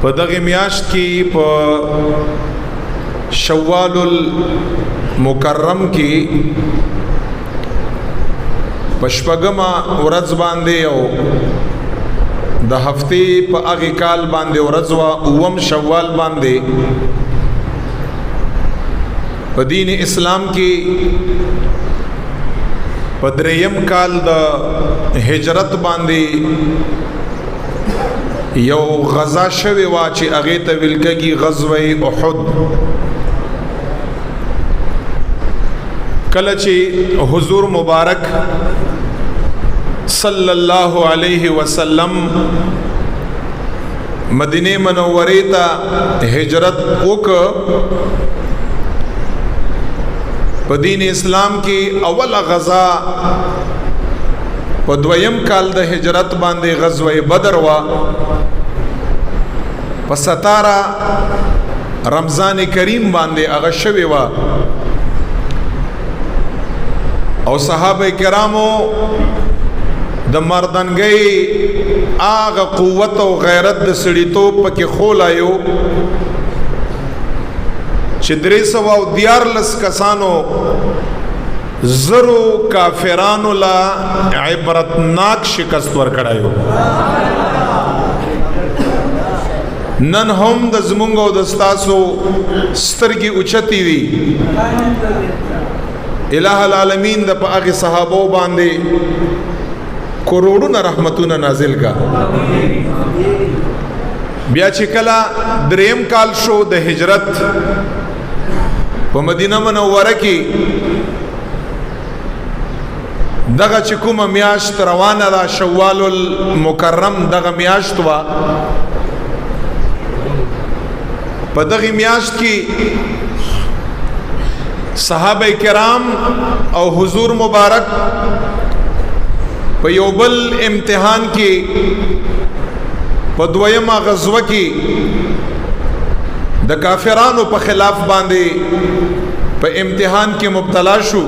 په دغه میاشت کې په شوال المکرم کې پشپګما ورځ باندې او د هفتې په هغه کال باندې ورځ وا اوم شوال باندې په دین اسلام کې په دریم کال د هجرت باندې یو غزا شوی وا چې هغه ته ویل کېږي غزوه احد. کله چې حضور مبارک صلی الله علیه وسلم مدینه منوره ته هجرت وکړ، په دین اسلام کې اول غزا په دویم کال د هجرت باندې غزوه بدر وا په 17 رمضان کریم باندې هغه شوی وا او صحابه کرامو د مردنګي هغه قوت او غیرت د سړیتوب پکې خولایو چې 314 کسانو زرو کافرانو لا عبرتناک شکست ورکړایو. نن هم د زمونږ او د ستاسو سترګې اوچتې وي. الہ العالمین د په هغه صحابو باندې کروڑونه رحمتونه نازل کا. بیا چې کله دریم کال شو د هجرت په مدینه منوره کې دغه چې کومه میاشت روانه ده شوال المکرم دغه میاشت وا په دغه میاشت کې صحابه کرام او حضور مبارک په یو بل امتحان کې په دویمه غزوه کې د کافرانو په خلاف باندې په امتحان کې مبتلا شو